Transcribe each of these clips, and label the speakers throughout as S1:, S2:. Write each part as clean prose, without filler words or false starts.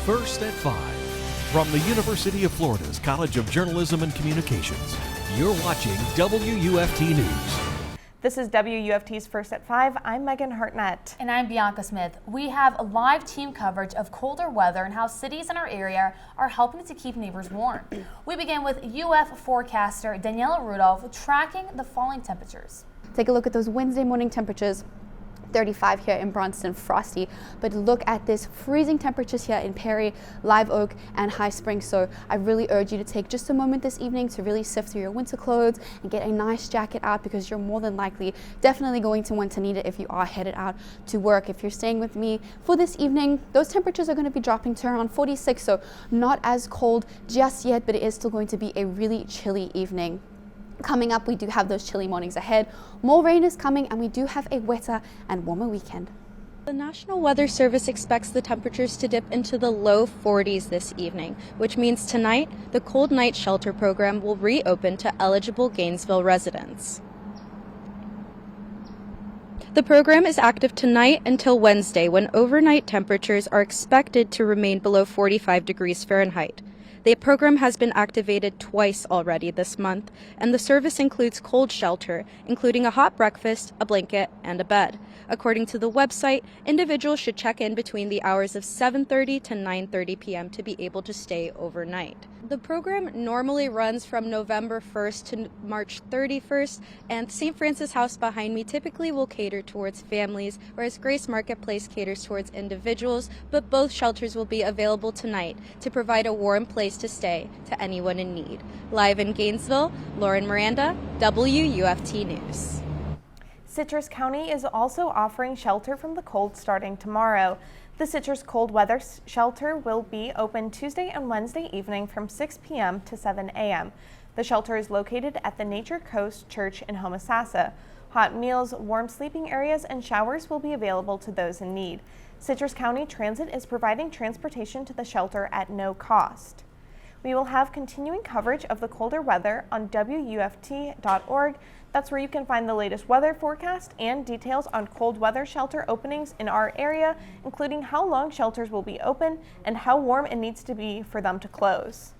S1: First at 5. From the University of Florida's College of Journalism and Communications, you're watching WUFT News.
S2: This is WUFT's First at 5. I'm Megan Hartnett.
S3: And I'm Bianca Smith. We have a live team coverage of colder weather and how cities in our area are helping to keep neighbors warm. We begin with UF forecaster Daniela Rudolph tracking the falling temperatures.
S4: Take a look at those Wednesday morning temperatures. 35 here in Bronson, frosty, but look at this freezing temperatures here in Perry, Live Oak, and High Springs. So I really urge you to take just a moment this evening to really sift through your winter clothes and get a nice jacket out, because you're more than likely definitely going to want to need it if you are headed out to work. If you're staying with me for this evening, those temperatures are going to be dropping to around 46, so not as cold just yet, but it is still going to be a really chilly evening. Coming up, we do have those chilly mornings ahead. More rain is coming, and we do have a wetter and warmer weekend.
S5: The National Weather Service expects the temperatures to dip into the low 40s this evening, which means tonight, the Cold Night Shelter program will reopen to eligible Gainesville residents. The program is active tonight until Wednesday, when overnight temperatures are expected to remain below 45 degrees Fahrenheit. The program has been activated twice already this month, and the service includes cold shelter, including a hot breakfast, a blanket, and a bed. According to the website, individuals should check in between the hours of 7:30 to 9:30 p.m. to be able to stay overnight. The program normally runs from November 1st to March 31st, and St. Francis House behind me typically will cater towards families, whereas Grace Marketplace caters towards individuals, but both shelters will be available tonight to provide a warm place to stay to anyone in need. Live in Gainesville, Loren, Miranda, WUFT News.
S2: Citrus County is also offering shelter from the cold starting tomorrow. The Citrus Cold Weather Shelter will be open Tuesday and Wednesday evening from 6 p.m. to 7 a.m. The shelter is located at the Nature Coast Church in Homosassa. Hot meals, warm sleeping areas, and showers will be available to those in need. Citrus County Transit is providing transportation to the shelter at no cost. We will have continuing coverage of the colder weather on WUFT.org. That's where you can find the latest weather forecast and details on cold weather shelter openings in our area, including how long shelters will be open and how warm it needs to be for them to close.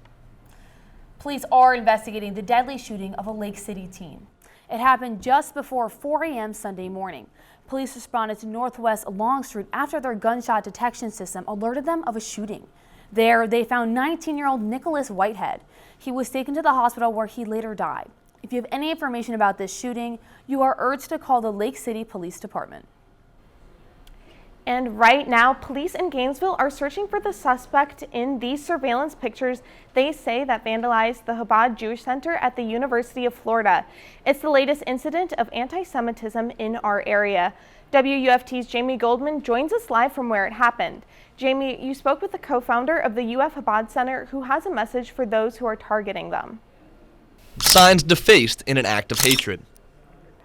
S3: Police are investigating the deadly shooting of a Lake City teen. It happened just before 4 a.m. Sunday morning. Police responded to Northwest Long Street after their gunshot detection system alerted them of a shooting. There, they found 19-year-old Nicholas Whitehead. He was taken to the hospital where he later died. If you have any information about this shooting, you are urged to call the Lake City Police Department.
S2: And right now, police in Gainesville are searching for the suspect in these surveillance pictures they say that vandalized the Chabad Jewish Center at the University of Florida. It's the latest incident of anti-Semitism in our area. WUFT's Jamie Goldman joins us live from where it happened. Jamie, you spoke with the co-founder of the UF Chabad Center, who has a message for those who are targeting them.
S6: Signs defaced in an act of hatred.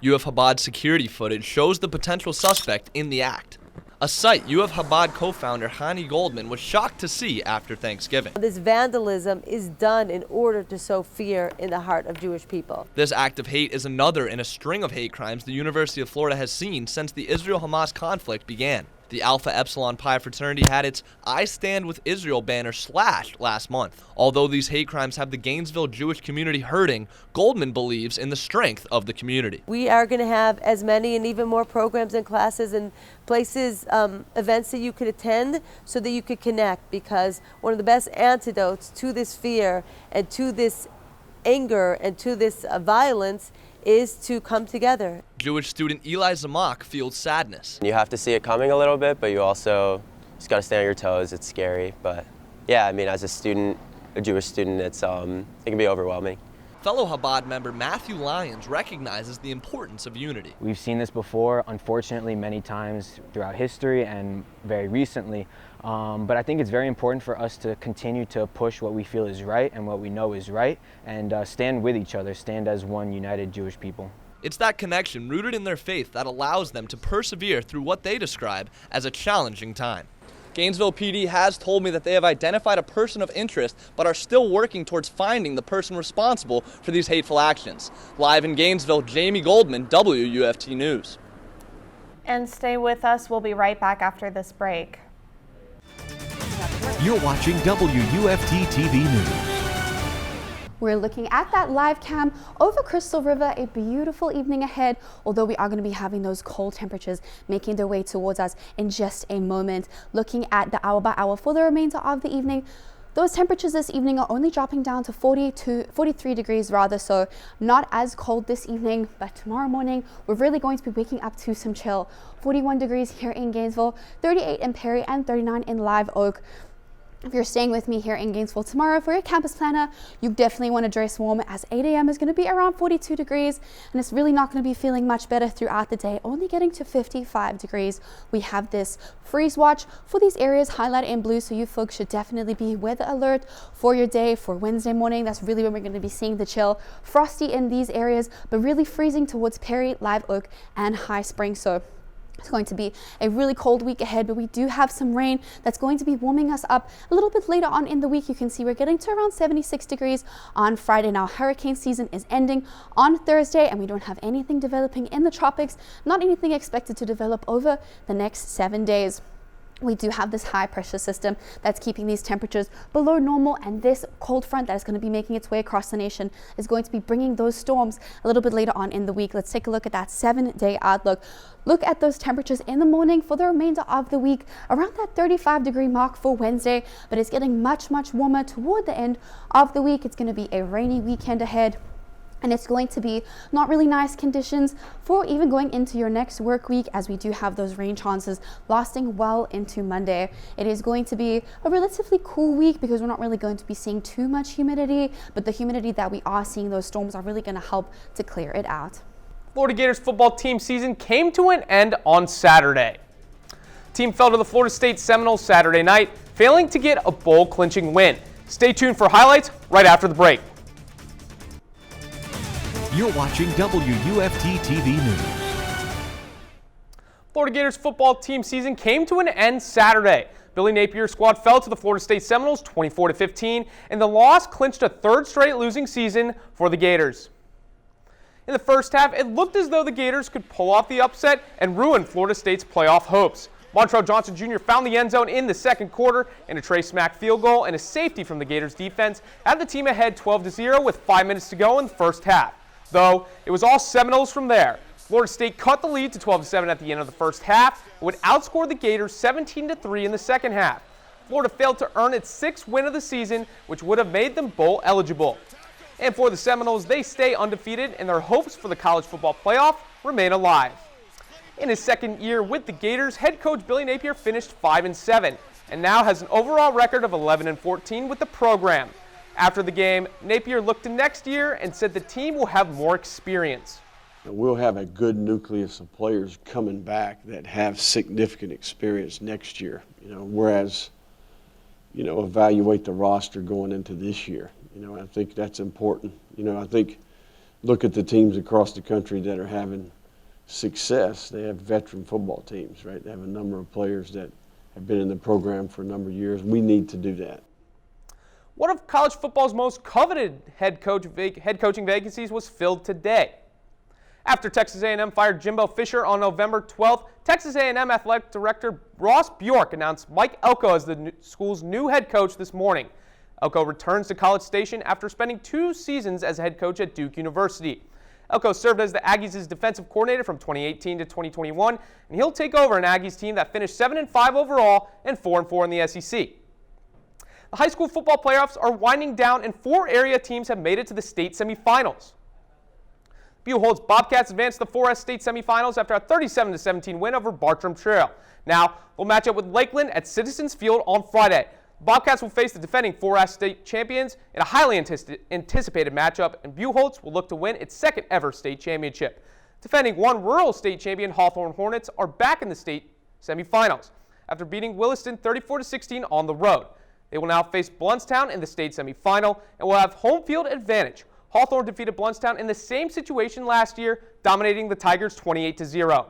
S6: UF Chabad security footage shows the potential suspect in the act. A sight UF Chabad co-founder Hani Goldman was shocked to see after Thanksgiving.
S7: This vandalism is done in order to sow fear in the heart of Jewish people.
S6: This act of hate is another in a string of hate crimes the University of Florida has seen since the Israel-Hamas conflict began. The Alpha Epsilon Pi fraternity had its I Stand With Israel banner slashed last month. Although these hate crimes have the Gainesville Jewish community hurting, Goldman believes in the strength of the community.
S7: We are going to have as many and even more programs and classes and places, events that you could attend so that you could connect, because one of the best antidotes to this fear and to this anger and to this violence is to come together.
S6: Jewish student Eli Zamak feels sadness.
S8: You have to see it coming a little bit, but you also just got to stay on your toes. It's scary, but yeah, I mean, as a student, a Jewish student, it can be overwhelming.
S6: Fellow Chabad member Matthew Lyons recognizes the importance of unity.
S9: We've seen this before, unfortunately, many times throughout history and very recently. But I think it's very important for us to continue to push what we feel is right and what we know is right, and stand with each other, stand as one united Jewish people.
S6: It's that connection rooted in their faith that allows them to persevere through what they describe as a challenging time. Gainesville PD has told me that they have identified a person of interest, but are still working towards finding the person responsible for these hateful actions. Live in Gainesville, Jamie Goldman, WUFT News.
S2: And stay with us. We'll be right back after this break.
S1: You're watching WUFT-TV News.
S4: We're looking at that live cam over Crystal River, a beautiful evening ahead, although we are going to be having those cold temperatures making their way towards us in just a moment. Looking at the hour by hour for the remainder of the evening, those temperatures this evening are only dropping down to 43 degrees rather, so not as cold this evening, but tomorrow morning we're really going to be waking up to some chill. 41 degrees here in Gainesville, 38 in Perry, and 39 in Live Oak. If you're staying with me here in Gainesville tomorrow for your campus planner, you definitely want to dress warm, as 8 a.m. is going to be around 42 degrees, and it's really not going to be feeling much better throughout the day, only getting to 55 degrees. We have this freeze watch for these areas highlighted in blue, so you folks should definitely be weather alert for your day for Wednesday morning. That's really when we're going to be seeing the chill. Frosty in these areas, but really freezing towards Perry, Live Oak, and High Spring. So it's going to be a really cold week ahead, but we do have some rain that's going to be warming us up a little bit later on in the week. You can see we're getting to around 76 degrees on Friday. Now, hurricane season is ending on Thursday, and we don't have anything developing in the tropics, not anything expected to develop over the next 7 days. We do have this high pressure system that's keeping these temperatures below normal, and this cold front that is going to be making its way across the nation is going to be bringing those storms a little bit later on in the week. Let's take a look at that 7-day outlook. Look at those temperatures in the morning for the remainder of the week, around that 35-degree mark for Wednesday, but it's getting much warmer toward the end of the week. It's going to be a rainy weekend ahead, and it's going to be not really nice conditions for even going into your next work week, as we do have those rain chances lasting well into Monday. It is going to be a relatively cool week because we're not really going to be seeing too much humidity, but the humidity that we are seeing, those storms are really going to help to clear it out.
S10: Florida Gators football team season came to an end on Saturday. Team fell to the Florida State Seminoles Saturday night, failing to get a bowl-clinching win. Stay tuned for highlights right after the break.
S1: You're watching WUFT-TV News.
S10: Florida Gators football team season came to an end Saturday. Billy Napier's squad fell to the Florida State Seminoles 24-15, and the loss clinched a third straight losing season for the Gators. In the first half, it looked as though the Gators could pull off the upset and ruin Florida State's playoff hopes. Montrell Johnson Jr. found the end zone in the second quarter, and a Trey Smack field goal and a safety from the Gators defense had the team ahead 12-0 with 5 minutes to go in the first half. Though it was all Seminoles from there. Florida State cut the lead to 12-7 at the end of the first half and would outscore the Gators 17-3 in the second half. Florida failed to earn its 6th win of the season, which would have made them bowl eligible. And for the Seminoles, they stay undefeated, and their hopes for the college football playoff remain alive. In his second year with the Gators, head coach Billy Napier finished 5-7 and now has an overall record of 11-14 with the program. After the game, Napier looked to next year and said the team will have more experience.
S11: We'll have a good nucleus of players coming back that have significant experience next year, whereas, evaluate the roster going into this year. I think that's important. I think look at the teams across the country that are having success. They have veteran football teams, right? They have a number of players that have been in the program for a number of years. We need to do that.
S10: One of college football's most coveted head coaching vacancies was filled today. After Texas A&M fired Jimbo Fisher on November 12th, Texas A&M Athletic Director Ross Bjork announced Mike Elko as the school's new head coach this morning. Elko returns to College Station after spending 2 seasons as head coach at Duke University. Elko served as the Aggies' defensive coordinator from 2018 to 2021, and he'll take over an Aggies team that finished 7-5 overall and 4-4 in the SEC. The high school football playoffs are winding down, and 4 area teams have made it to the state semifinals. Buchholz Bobcats advanced to the 4S state semifinals after a 37-17 win over Bartram Trail. Now, they'll match up with Lakeland at Citizens Field on Friday. Bobcats will face the defending 4S state champions in a highly anticipated matchup, and Buchholz will look to win its 2nd ever state championship. Defending 1 rural state champion Hawthorne Hornets are back in the state semifinals after beating Williston 34-16 on the road. They will now face Blountstown in the state semifinal and will have home field advantage. Hawthorne defeated Blountstown in the same situation last year, dominating the Tigers 28-0.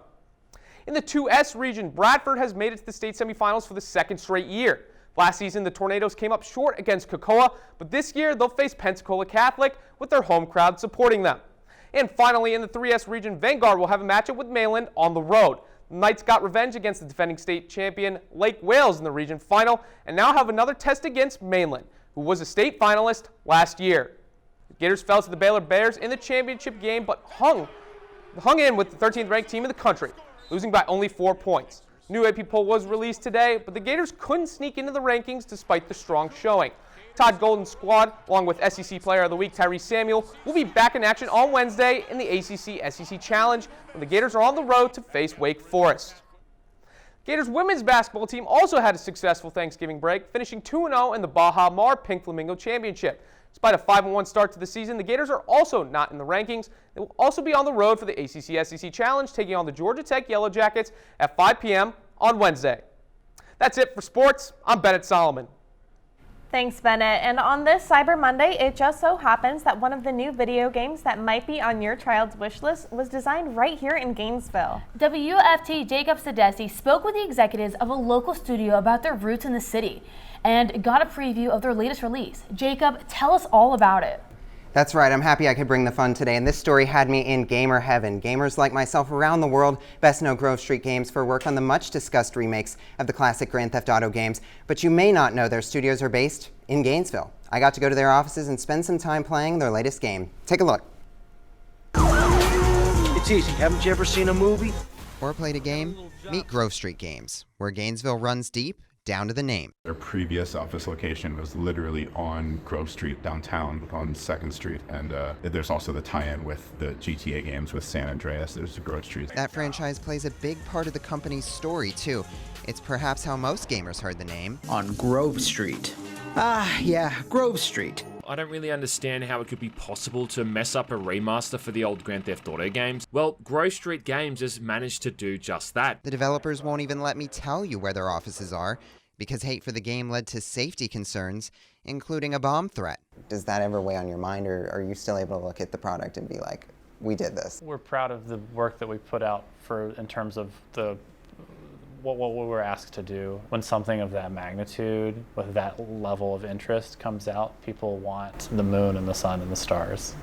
S10: In the 2S region, Bradford has made it to the state semifinals for the 2nd straight year. Last season, the Tornadoes came up short against Cocoa, but this year they'll face Pensacola Catholic with their home crowd supporting them. And finally, in the 3S region, Vanguard will have a matchup with Mayland on the road. The Knights got revenge against the defending state champion Lake Wales in the region final and now have another test against Mainland, who was a state finalist last year. The Gators fell to the Baylor Bears in the championship game but hung in with the 13th ranked team in the country, losing by only 4 points. New AP poll was released today, but the Gators couldn't sneak into the rankings despite the strong showing. Todd Golden's squad, along with SEC Player of the Week Tyrese Samuel, will be back in action on Wednesday in the ACC-SEC Challenge when the Gators are on the road to face Wake Forest. Gators women's basketball team also had a successful Thanksgiving break, finishing 2-0 in the Baja Mar Pink Flamingo Championship. Despite a 5-1 start to the season, the Gators are also not in the rankings. They will also be on the road for the ACC-SEC Challenge, taking on the Georgia Tech Yellow Jackets at 5 p.m. on Wednesday. That's it for sports. I'm Bennett Solomon.
S2: Thanks, Bennett. And on this Cyber Monday, it just so happens that one of the new video games that might be on your child's wish list was designed right here in Gainesville.
S3: WUFT Jacob Sedesse spoke with the executives of a local studio about their roots in the city and got a preview of their latest release. Jacob, tell us all about it.
S12: That's right, I'm happy I could bring the fun today, and this story had me in gamer heaven. Gamers like myself around the world best know Grove Street Games for work on the much-discussed remakes of the classic Grand Theft Auto games, but you may not know their studios are based in Gainesville. I got to go to their offices and spend some time playing their latest game. Take a look.
S13: It's easy, haven't you ever seen a movie?
S12: Or played a game? Meet Grove Street Games, where Gainesville runs deep, down to the name.
S14: Their previous office location was literally on Grove Street downtown on 2nd Street, and there's also the tie-in with the GTA games with San Andreas. There's the Grove Street.
S12: That franchise plays a big part of the company's story too. It's perhaps how most gamers heard the name.
S13: On Grove Street. Ah, yeah, Grove Street.
S15: I don't really understand how it could be possible to mess up a remaster for the old Grand Theft Auto games. Well, Grove Street Games has managed to do just that.
S12: The developers won't even let me tell you where their offices are, because hate for the game led to safety concerns, including a bomb threat. Does that ever weigh on your mind, or are you still able to look at the product and be like, we did this?
S16: We're proud of the work that we put out in terms of what we were asked to do. When something of that magnitude, with that level of interest comes out, people want the moon and the sun and the stars,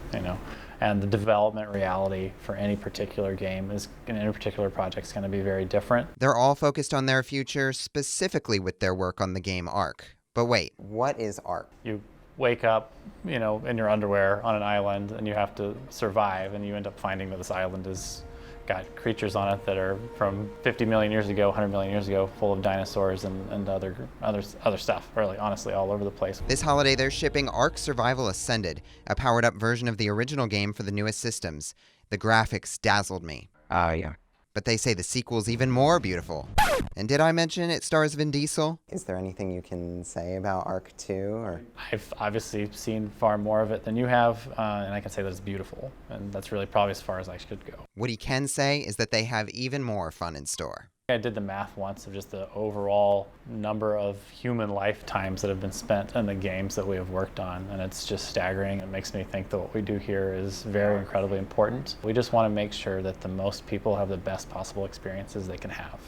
S16: and the development reality for any particular game in any particular project is going to be very different.
S12: They're all focused on their future, specifically with their work on the game Ark. But wait, what is Ark?
S16: You wake up, in your underwear on an island, and you have to survive, and you end up finding that this island has got creatures on it that are from 50 million years ago, 100 million years ago, full of dinosaurs and other stuff, really, honestly, all over the place.
S12: This holiday, they're shipping Ark Survival Ascended, a powered-up version of the original game for the newest systems. The graphics dazzled me.
S13: Yeah.
S12: But they say the sequel's even more beautiful. And did I mention it stars Vin Diesel? Is there anything you can say about Ark 2? Or?
S16: I've obviously seen far more of it than you have, and I can say that it's beautiful, and that's really probably as far as I should go.
S12: What he can say is that they have even more fun in store.
S16: I did the math once of just the overall number of human lifetimes that have been spent in the games that we have worked on, and it's just staggering. It makes me think that what we do here is very incredibly important. We just want to make sure that the most people have the best possible experiences they can have.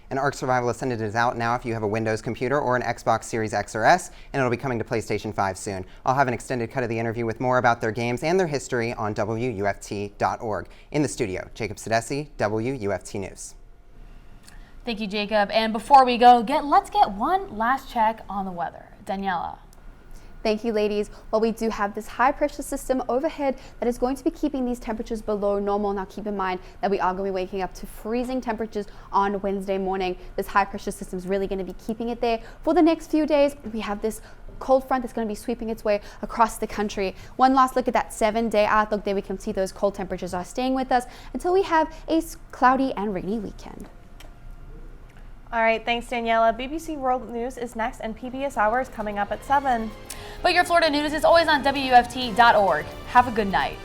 S12: And Ark Survival Ascended is out now if you have a Windows computer or an Xbox Series X or S, and it'll be coming to PlayStation 5 soon. I'll have an extended cut of the interview with more about their games and their history on WUFT.org. In the studio, Jacob Sedesse, WUFT News.
S3: Thank you, Jacob. And before we go, let's get one last check on the weather. Daniela.
S4: Thank you, ladies. Well, we do have this high pressure system overhead that is going to be keeping these temperatures below normal. Now keep in mind that we are going to be waking up to freezing temperatures on Wednesday morning. This high pressure system is really going to be keeping it there for the next few days. We have this cold front that's going to be sweeping its way across the country. One last look at that 7-day outlook. There we can see those cold temperatures are staying with us until we have a cloudy and rainy weekend.
S2: All right, thanks, Daniela. BBC World News is next, and PBS Hour is coming up at 7.
S3: But your Florida news is always on WUFT.org. Have a good night.